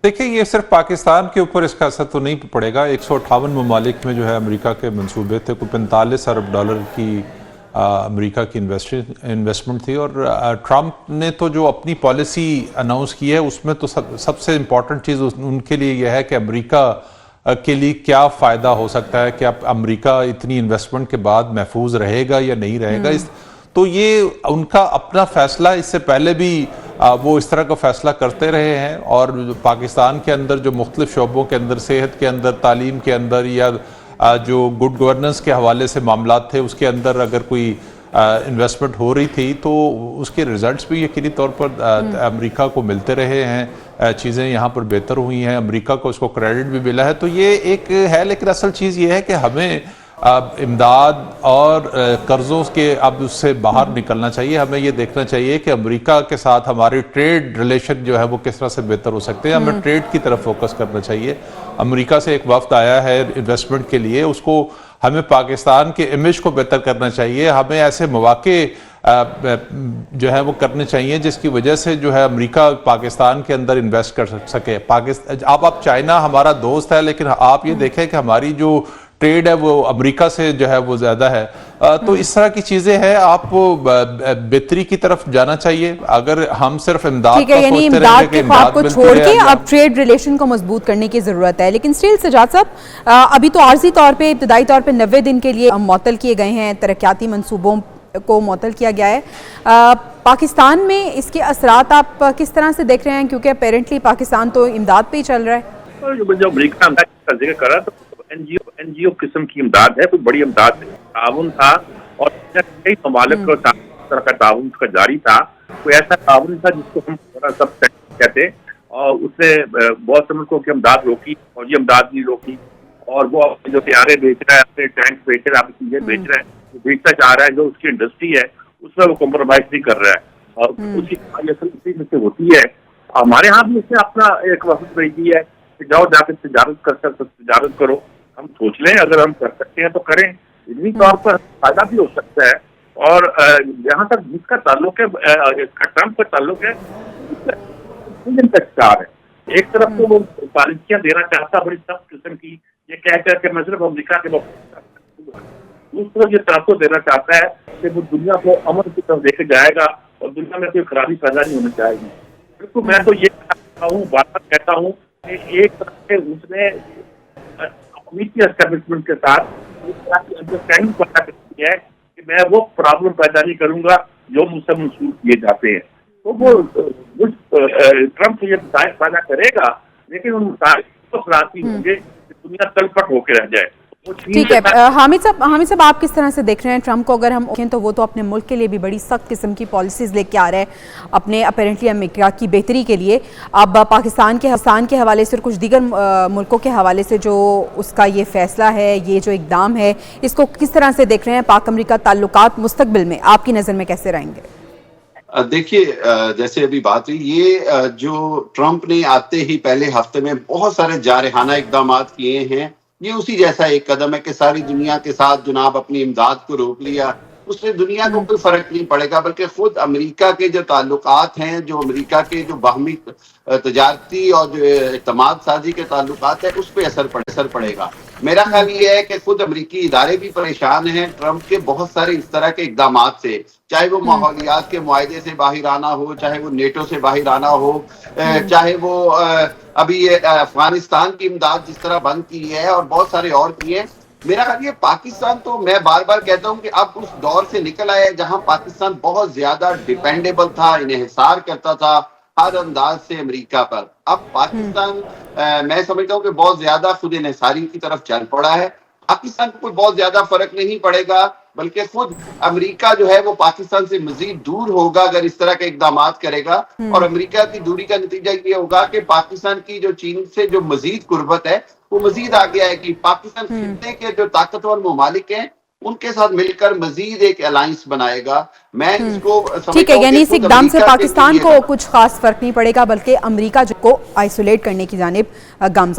देखिए, ये सिर्फ पाकिस्तान के ऊपर इसका असर तो नहीं पड़ेगा। 158 ममालिक में जो है अमेरिका के मंसूबे थे, कोई 45 अरब डॉलर की अमेरिका की इन्वेस्टमेंट थी। और ट्रंप ने तो जो अपनी पॉलिसी अनाउंस की है उसमें तो सबसे इम्पॉर्टेंट चीज़ उनके लिए यह है कि अमेरिका के लिए क्या फ़ायदा हो सकता है, क्या अमेरिका इतनी इन्वेस्टमेंट के बाद महफूज रहेगा या नहीं रहेगा। तो ये उनका अपना फैसला, इससे पहले भी वो इस तरह का फैसला करते रहे हैं। और पाकिस्तान के अंदर जो मुख्तलिफ शोबों के अंदर, सेहत के अंदर, तालीम के अंदर, या जो गुड गवर्नेंस के हवाले से मामलात थे उसके अंदर अगर कोई इन्वेस्टमेंट हो रही थी तो उसके रिजल्ट्स भी यकीनी तौर पर अमेरिका को मिलते रहे हैं। चीज़ें यहाँ पर बेहतर हुई हैं, अमेरिका को इसको क्रेडिट भी मिला है। तो ये एक है, लेकिन असल चीज़ ये है कि हमें इमदाद और कर्ज़ों के अब उससे बाहर निकलना चाहिए। हमें ये देखना चाहिए कि अमेरिका के साथ हमारे ट्रेड रिलेशन जो है वो किस तरह से बेहतर हो सकते हैं। हमें ट्रेड की तरफ फोकस करना चाहिए। अमेरिका से एक वफ्द आया है इन्वेस्टमेंट के लिए, उसको हमें पाकिस्तान के इमेज को बेहतर करना चाहिए। हमें ऐसे मौके जो है वो करने चाहिए जिसकी वजह से जो है अमेरिका पाकिस्तान के अंदर इन्वेस्ट कर सके। आप चाइना हमारा दोस्त है, लेकिन आप ये देखें कि हमारी जो ट्रेड है वो अमेरिका से जो है वो ज्यादा है। तो इस तरह की चीजें हैं, आपको बेहतरी की तरफ जाना चाहिए। अगर हम सिर्फ इमदाद ठीक है, यानी इमदाद के ख्वाब को छोड़ के अब ट्रेड रिलेशन को मजबूत करने की जरूरत है। लेकिन स्टिल सजाद साहब, अभी तो आर्जी तौर पे, इब्तदाई तौर पे 90 दिन के लिए मुअत्तल किए गए हैं, तरक्याती मंसूबों को मुअत्तल किया गया है। पाकिस्तान में इसके असरात आप किस तरह से देख रहे हैं, क्योंकि अपेरेंटली पाकिस्तान तो इमदाद पे ही चल रहा है। जो अमेरिका कर रहा था एनजीओ किस्म की इमदाद है, कोई बड़ी इमदाद ताउन था और कई ममालिक का ताउन का जारी था। कोई ऐसा ताउन था जिसको हम सब कहते, और उसने बहुत से मुल्कों की इमदाद रोकी और ये इमदाद नहीं रोकी। और वो जो तैयारे बेच रहा है, अपने टैंक बेच रहा है, अपनी चीजें बेच रहा है, बेचना चाह रहा है, जो उसकी इंडस्ट्री है उसमें वो कॉम्प्रोमाइज नहीं कर रहा है। और उसकी से होती है। हमारे यहाँ भी उसने अपना एक वक्त भेजी है कि जाओ जाकर तजारत करो। हम सोच लें, अगर हम कर सकते हैं तो करें। इतनी तौर पर फायदा भी हो सकता है। और जहाँ तक जिसका ताल्लुक है, ट्रंप का ताल्लुक है, है एक तरफ तो वो पॉलिसियां देना चाहता बड़ी सख्त किस्म की, ये कह कर के मैं सिर्फ अमेरिका के दूसरी तरफ ये ताकत देना चाहता है कि वो दुनिया को अमन की तरफ लेके जाएगा और दुनिया में कोई खराबी पैदा नहीं होनी चाहिए। बिल्कुल, मैं तो ये बात कहता हूँ कि एक तरह से उसने एस्टेब्लिशमेंट के साथ अंडरस्टैंडिंग पैदा करती है कि मैं वो प्रॉब्लम पैदा नहीं करूंगा जो मुझसे मंसूर किए जाते हैं। तो वो ट्रंप ये मसाइल पैदा करेगा, लेकिन उन मसाइल को सराहती होंगे कि दुनिया तलपट होकर रह जाए। ठीक है, हामिद साहब आप किस तरह से देख रहे हैं ट्रंप को? अगर हम देखें तो वो तो अपने मुल्क के लिए भी बड़ी सख्त किस्म की पॉलिसीज लेके आ रहे हैं, अपने अपेरेंटली अमेरिका की बेहतरी के लिए। अब पाकिस्तान के हवाले से और कुछ दीगर मुल्कों के हवाले से जो उसका ये फैसला है, ये जो इकदाम है, इसको किस तरह से देख रहे हैं? पाक अमेरिका ताल्लुकात मुस्तकबिल में आपकी नज़र में कैसे रहेंगे? देखिए, जैसे अभी बात हुई, ये जो ट्रंप ने आते ही पहले हफ्ते में बहुत सारे जारहाना इकदाम किए हैं, ये उसी जैसा एक कदम है कि सारी दुनिया के साथ जनाब अपनी इमदाद को रोक लिया। उससे दुनिया को कोई फर्क नहीं पड़ेगा, बल्कि खुद अमेरिका के जो ताल्लुकात हैं, जो अमेरिका के जो बाहमी तजारती और जो एतमाद साजी के ताल्लुकात है, उस पर असर पड़ेगा। मेरा ख्याल ये है कि खुद अमेरिकी इदारे भी परेशान हैं ट्रंप के बहुत सारे इस तरह के इकदाम से, चाहे वो माहौलियात के मुआहदे से बाहर आना हो, चाहे वो नेटो से बाहर आना हो, चाहे वो अभी ये अफगानिस्तान की इमदाद जिस तरह बंद की है और बहुत सारे और किए। मेरा ख्याल ये पाकिस्तान, तो मैं बार बार कहता हूँ कि अब उस दौर से निकल आया जहां पाकिस्तान बहुत ज्यादा डिपेंडेबल था, इन्हिसार करता था हर अंदाज से अमेरिका पर। अब पाकिस्तान मैं समझता हूँ कि बहुत ज्यादा खुद इन्हिसारी की तरफ चल पड़ा है। पाकिस्तान को कोई बहुत ज्यादा फर्क नहीं पड़ेगा, बल्कि खुद अमेरिका जो है वो पाकिस्तान से मजीद दूर होगा अगर इस तरह के इकदाम करेगा। और अमेरिका की दूरी का नतीजा ये होगा कि पाकिस्तान की जो चीन से जो मजीद कुर्बत है वो मजीद आगे आएगी। पाकिस्तान खित्ते के जो ताकतवर ममालिक हैं उनके साथ मिलकर मजीद एक अलायंस बनाएगा। मैं इसको ठीक है, यानी इस इकदाम से पाकिस्तान को कुछ खास फर्क नहीं पड़ेगा, बल्कि अमेरिका को आइसोलेट करने की जानिब गामजन